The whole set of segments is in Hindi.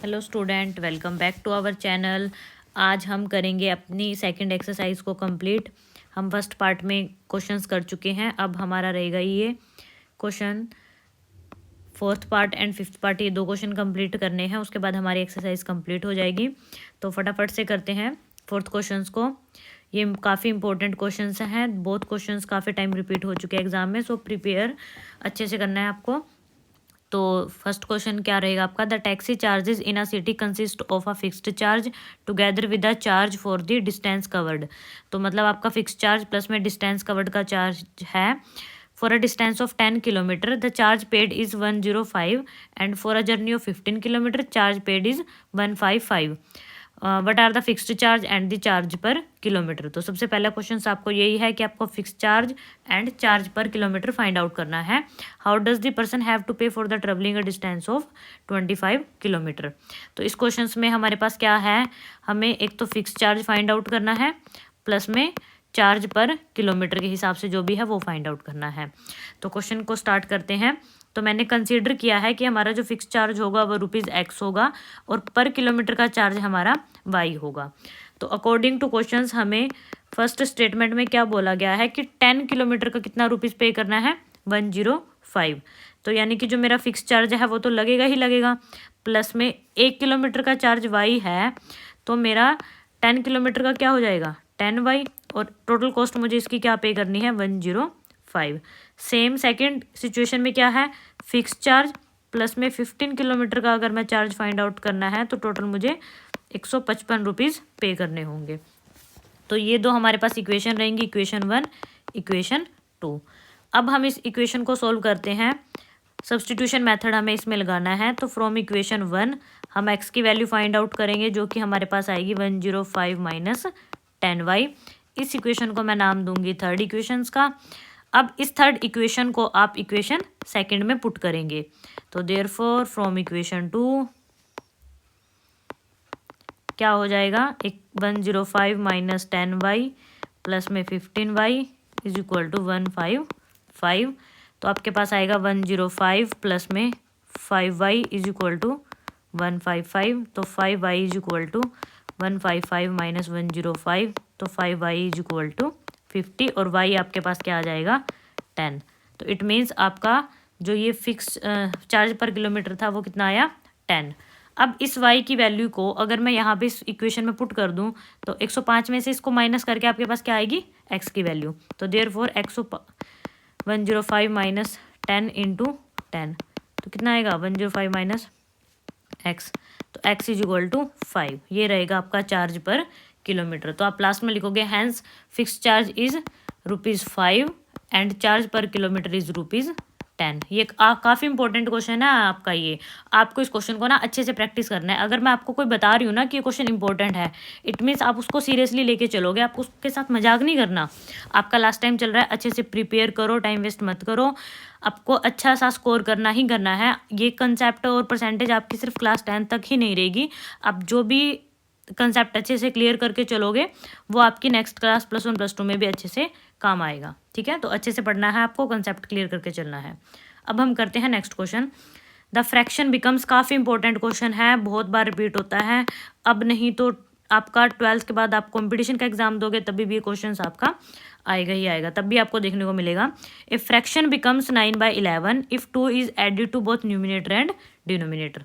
Hello student, welcome back to our channel. आज हम करेंगे अपनी सेकंड एक्सरसाइज को कंप्लीट। हम फर्स्ट पार्ट में क्वेश्चंस कर चुके हैं, अब हमारा रहेगा ये question. Fourth part and fifth part, ये दो क्वेश्चन कंप्लीट करने हैं, उसके बाद हमारी एक्सरसाइज कंप्लीट हो जाएगी। तो फटाफट से करते हैं फोर्थ क्वेश्चंस को। ये काफ़ी इंपॉर्टेंट क्वेश्चंस हैं, बोथ क्वेश्चंस काफ़ी टाइम रिपीट हो चुके हैं एग्जाम में, सो प्रिपेयर अच्छे से करना है आपको। तो फर्स्ट क्वेश्चन क्या रहेगा आपका, the taxi charges in a city consist of a fixed charge together with a charge for the distance covered. तो मतलब आपका फिक्स चार्ज प्लस में डिस्टेंस कवर्ड का चार्ज है। For a distance of 10 kilometre the charge paid is 105 and for a journey of 15 kilometre charge paid is 155। What are the fixed charge and the charge per kilometre. तो सबसे पहला क्वेश्चन आपको यही है कि आपको fix charge and charge per kilometre find out करना है। How does the person have to pay for the travelling a distance of 25 kilometre. तो इस क्वेश्चन में हमारे पास क्या है, हमें एक तो फिक्स चार्ज फाइंड आउट करना है, प्लस में चार्ज पर किलोमीटर के हिसाब से जो भी है वो फाइंड आउट करना है। तो क्वेश्चन को स्टार्ट करते हैं। तो मैंने कंसीडर किया है कि हमारा जो फिक्स चार्ज होगा वो ₹X होगा और पर किलोमीटर का चार्ज हमारा Y होगा। तो अकॉर्डिंग टू क्वेश्चंस हमें फर्स्ट स्टेटमेंट में क्या बोला गया है कि 10 किलोमीटर का कितना रुपीज़ पे करना है, 105। तो यानी कि जो मेरा फिक्स चार्ज है वो तो लगेगा ही लगेगा, प्लस में 1 किलोमीटर का चार्ज Y है, तो मेरा 10 किलोमीटर का क्या हो जाएगा 10Y, और टोटल कॉस्ट मुझे इसकी क्या पे करनी है 105। सेम सेकंड सिचुएशन में क्या है, फिक्स चार्ज प्लस में 15 किलोमीटर का अगर मैं चार्ज फाइंड आउट करना है तो टोटल मुझे 155 रुपीज़ पे करने होंगे। तो ये दो हमारे पास इक्वेशन रहेंगी, इक्वेशन 1 इक्वेशन 2। अब हम इस इक्वेशन को सोल्व करते हैं, सब्सटीट्यूशन मेथड हमें इसमें लगाना है। तो फ्रॉम इक्वेशन 1 हम एक्स की वैल्यू फाइंड आउट करेंगे जो कि हमारे पास आएगी 105 माइनस 10y। इस इक्वेशन को मैं नाम दूंगी थर्ड इक्वेशंस का। अब इस थर्ड इक्वेशन को आप इक्वेशन सेकंड में पुट करेंगे। तो देयरफॉर फ्रॉम इक्वेशन 2 क्या हो जाएगा, 105 माइनस 10y प्लस में 15y इज इक्वल टू 155। तो आपके पास आएगा 105 प्लस में 5y इज इक्वल टू 155। तो 5y is equal to 155 minus 105, तो 5y इज इक्वल टू 50 और y आपके पास क्या आ जाएगा 10। तो इट मीन्स आपका जो ये फिक्स चार्ज पर किलोमीटर था वो कितना आया 10। अब इस y की वैल्यू को अगर मैं यहाँ पे इस इक्वेशन में पुट कर दूँ तो 105 में से इसको माइनस करके आपके पास क्या आएगी x की वैल्यू। तो देयरफॉर 105 माइनस 10 इंटू 10, तो कितना आएगा 105 माइनस x, तो x इज इक्वल टू 5। ये रहेगा आपका चार्ज पर किलोमीटर। तो आप लास्ट में लिखोगे hence fix charge is ₹5 and charge per kilometre is ₹10। ये काफ़ी इंपॉर्टेंट क्वेश्चन है आपका। ये आपको इस क्वेश्चन को ना अच्छे से प्रैक्टिस करना है। अगर मैं आपको कोई बता रही हूँ ना कि ये क्वेश्चन इंपॉर्टेंट है, इट मीन्स आप उसको सीरियसली लेके चलोगे, आपको उसके साथ मजाक नहीं करना। आपका लास्ट टाइम चल रहा है, अच्छे से प्रिपेयर करो, टाइम वेस्ट मत करो, आपको अच्छा सा स्कोर करना ही करना है। ये कंसेप्ट और परसेंटेज आपकी सिर्फ क्लास 10 तक ही नहीं रहेगी, आप जो भी कंसेप्ट अच्छे से क्लियर करके चलोगे वो आपकी नेक्स्ट क्लास +1 +2 में भी अच्छे से काम आएगा। ठीक है, तो अच्छे से पढ़ना है आपको, कंसेप्ट क्लियर करके चलना है। अब हम करते हैं next question, the fraction becomes. काफ़ी इंपॉर्टेंट क्वेश्चन है, बहुत बार रिपीट होता है। अब नहीं तो आपका 12th के बाद आप कंपटीशन का एग्जाम दोगे तभी भी ये क्वेश्चन आपका आएगा ही आएगा, तब भी आपको देखने को मिलेगा। If fraction becomes 9/11 if 2 is added to both numerator and denominator.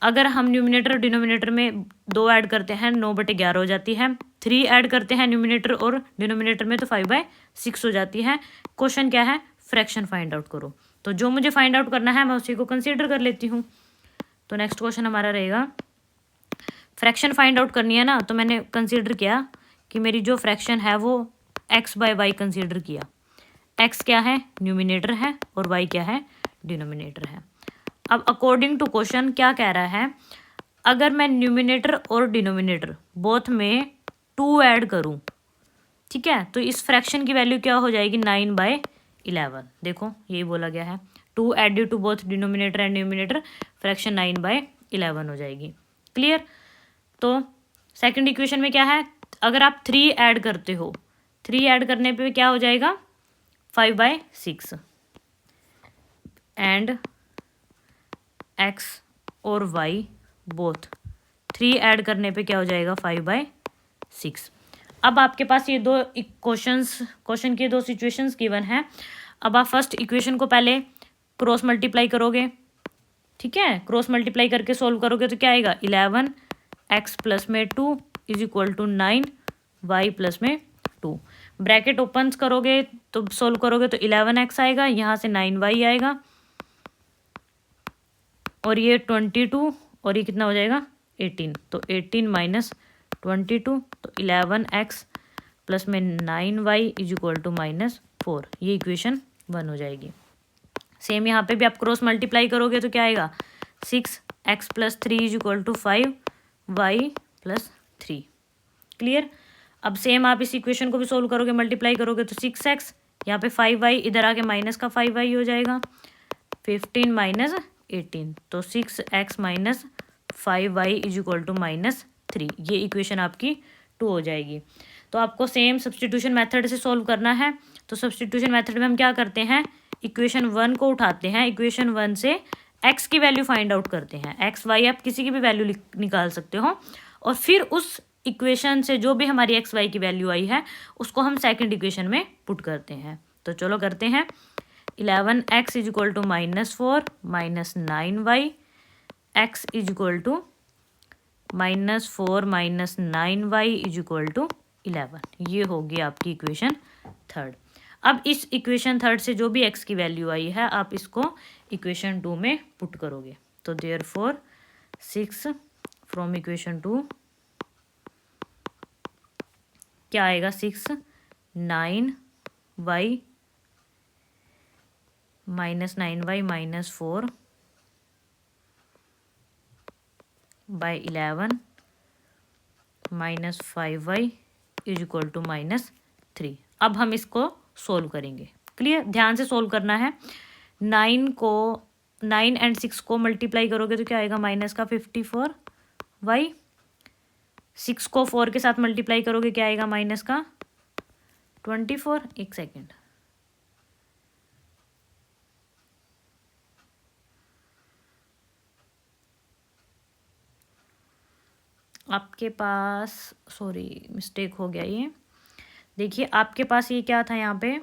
अगर हम न्यूमिनेटर और डिनोमिनेटर में 2 ऐड करते हैं 9/11 हो जाती है, 3 ऐड करते हैं न्यूमिनेटर और डिनोमिनेटर में तो 5/6 हो जाती है। क्वेश्चन क्या है, फ्रैक्शन फाइंड आउट करो। तो जो मुझे फाइंड आउट करना है मैं उसी को कंसीडर कर लेती हूँ। तो नेक्स्ट क्वेश्चन हमारा रहेगा, फ्रैक्शन फाइंड आउट करनी है ना, तो मैंने कंसीडर किया कि मेरी जो फ्रैक्शन है वो x/y कंसीडर किया। x क्या है, न्यूमिनेटर है, और y क्या है, डिनोमिनेटर है। अब अकॉर्डिंग टू क्वेश्चन क्या कह रहा है, अगर मैं न्यूमिनेटर और डिनोमिनेटर बोथ में 2 ऐड करूं, ठीक है, तो इस फ्रैक्शन की वैल्यू क्या हो जाएगी 9/11। देखो यही बोला गया है, 2 added to both denominator and numerator, fraction 9/11 हो जाएगी। क्लियर। तो सेकंड इक्वेशन में क्या है, अगर आप 3 ऐड करते हो, 3 ऐड करने पे क्या हो जाएगा 5/6 एंड x और y बोथ, 3 ऐड करने पे क्या हो जाएगा 5/6। अब आपके पास ये दो क्वेश्चन की दो सिचुएशंस गिवन है। अब आप फर्स्ट इक्वेशन को पहले क्रॉस मल्टीप्लाई करोगे, ठीक है। क्रॉस मल्टीप्लाई करके सोल्व करोगे तो क्या आएगा 11x प्लस में 2 is equal to 9y plus में 2। ब्रैकेट ओपन करोगे तो सोल्व करोगे तो 11x आएगा, यहाँ से 9y आएगा, और ये 22, और ये कितना हो जाएगा 18। तो 18 माइनस 22 तो 11x प्लस में 9y इज इक्वल टू -4। ये इक्वेशन 1 हो जाएगी। सेम यहाँ पे भी आप क्रॉस मल्टीप्लाई करोगे तो क्या आएगा 6x plus 3 is equal to 5y plus 3। Clear. अब सेम आप इस इक्वेशन को भी सोल्व करोगे, मल्टीप्लाई करोगे तो 6x, यहाँ पे 5y, इधर आके माइनस का 5y हो जाएगा, 15 माइनस 18 तो 6x minus 5y is equal to -3। ये इक्वेशन आपकी 2 हो जाएगी। तो आपको सेम सब्सटीट्यूशन मेथड से सोल्व करना है। तो सब्सटीट्यूशन मेथड में हम क्या करते हैं, इक्वेशन 1 को उठाते हैं, इक्वेशन 1 से x की वैल्यू फाइंड आउट करते हैं। x y आप किसी की भी वैल्यू निकाल सकते हो, और फिर उस इक्वेशन से जो भी हमारी x y की वैल्यू आई है उसको हम सेकंड इक्वेशन में पुट करते हैं। तो चलो करते हैं। 11x is equal to -4 minus 9y, x is equal to -4 minus 9y is equal to 11। ये होगी आपकी इक्वेशन 3। अब इस इक्वेशन 3 से जो भी x की वैल्यू आई है आप इसको इक्वेशन 2 में पुट करोगे। तो देयरफॉर 6 फ्रॉम इक्वेशन 2 क्या आएगा 6 9y minus 9y minus 4 by 11 minus 5y is equal to -3। अब हम इसको सोल्व करेंगे। क्लियर, ध्यान से सोल्व करना है। 9 एंड 6 को मल्टीप्लाई करोगे तो क्या आएगा माइनस का 54y, 6 को 4 के साथ मल्टीप्लाई करोगे क्या आएगा माइनस का 24। एक सेकेंड, आपके पास सॉरी मिस्टेक हो गया। ये देखिए आपके पास ये क्या था, यहाँ पे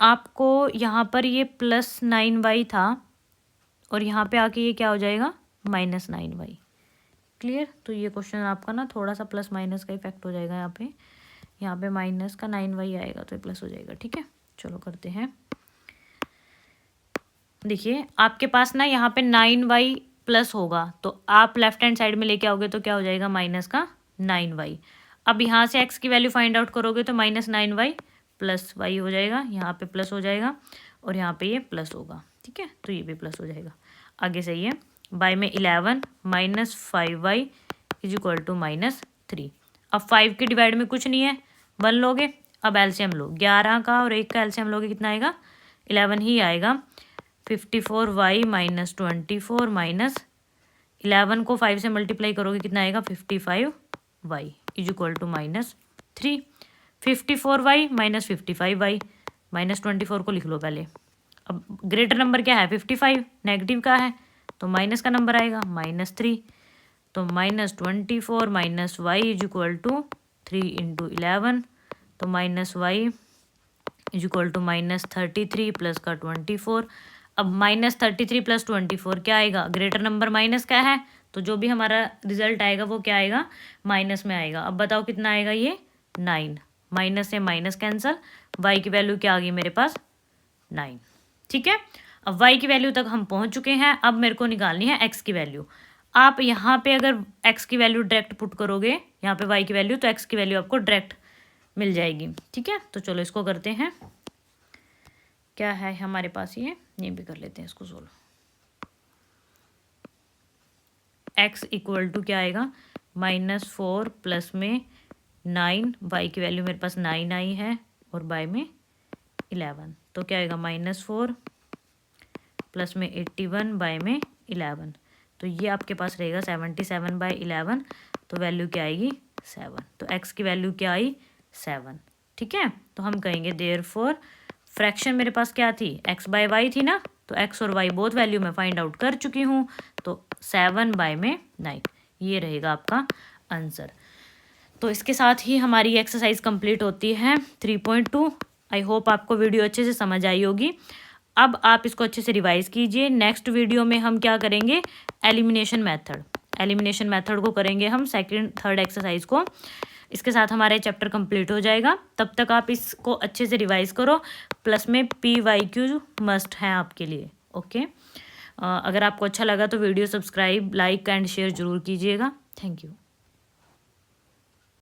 आपको यहाँ पर ये +9y था और यहाँ पे आके ये क्या हो जाएगा -9y। क्लियर। तो ये क्वेश्चन आपका ना थोड़ा सा प्लस माइनस का इफेक्ट हो जाएगा। यहाँ पे माइनस का 9y आएगा तो ये प्लस हो जाएगा। ठीक है, चलो करते हैं। देखिए आपके पास ना यहाँ पे 9y प्लस होगा तो आप लेफ्ट हैंड साइड में लेके आओगे तो क्या हो जाएगा माइनस का 9y। अब यहाँ से x की वैल्यू फाइंड आउट करोगे तो -9y प्लस y हो जाएगा, यहाँ पे प्लस हो जाएगा और यहाँ पे ये प्लस होगा। ठीक है, तो ये भी प्लस हो जाएगा। आगे सही है। बाय में 11 minus 5y is equal to -3। अब 5 के डिवाइड में कुछ नहीं है, 1 लोगे। अब एलसीएम लो, 11 का और 1 का एलसीएम लोगे कितना आएगा 11 ही आएगा। 54y माइनस 24 माइनस 11 को 5 से मल्टीप्लाई करोगे कितना आएगा 55y is equal to -3। 54y minus 55y minus 24 को लिख लो पहले। अब ग्रेटर नंबर क्या है 55, नेगेटिव का है तो माइनस का नंबर आएगा -3। तो -24 minus y is equal to 3 into 11 तो -y is equal to -33 plus का 24। अब -33 प्लस 24 क्या आएगा, ग्रेटर नंबर माइनस का है तो जो भी हमारा रिजल्ट आएगा वो क्या आएगा माइनस में आएगा। अब बताओ कितना आएगा ये 9, माइनस से माइनस कैंसल, y की वैल्यू क्या आ गई मेरे पास 9। ठीक है, अब y की वैल्यू तक हम पहुंच चुके हैं। अब मेरे को निकालनी है x की वैल्यू। आप यहाँ पे अगर x की वैल्यू डायरेक्ट पुट करोगे यहाँ पे y की वैल्यू तो x की वैल्यू आपको डायरेक्ट मिल जाएगी। ठीक है, तो चलो इसको करते हैं। क्या है हमारे पास, ये भी कर लेते हैं इसको सोल्व। x इक्वल टू क्या आएगा -4 प्लस में 9, y की वैल्यू मेरे पास 9 आई है और बाय में 11 तो क्या आएगा -4 प्लस में 81 बाय में 11 तो ये आपके पास रहेगा 77/11 तो वैल्यू क्या आएगी 7। तो x की वैल्यू क्या आई 7। ठीक है, तो हम कहेंगे देयरफॉर फ्रैक्शन मेरे पास क्या थी, x बाय वाई थी ना, तो x और y बोथ वैल्यू मैं फाइंड आउट कर चुकी हूँ, तो 7 बाय में 9, ये रहेगा आपका आंसर। तो इसके साथ ही हमारी एक्सरसाइज कंप्लीट होती है 3.2। आई होप आपको वीडियो अच्छे से समझ आई होगी। अब आप इसको अच्छे से रिवाइज कीजिए। नेक्स्ट वीडियो में हम क्या करेंगे, एलिमिनेशन मेथड को करेंगे हम, सेकंड थर्ड एक्सरसाइज को। इसके साथ हमारा चैप्टर कंप्लीट हो जाएगा। तब तक आप इसको अच्छे से रिवाइज करो, प्लस में PYQ मस्ट है आपके लिए। ओके, अगर आपको अच्छा लगा तो video subscribe, like and share जरूर कीजिएगा। Thank you.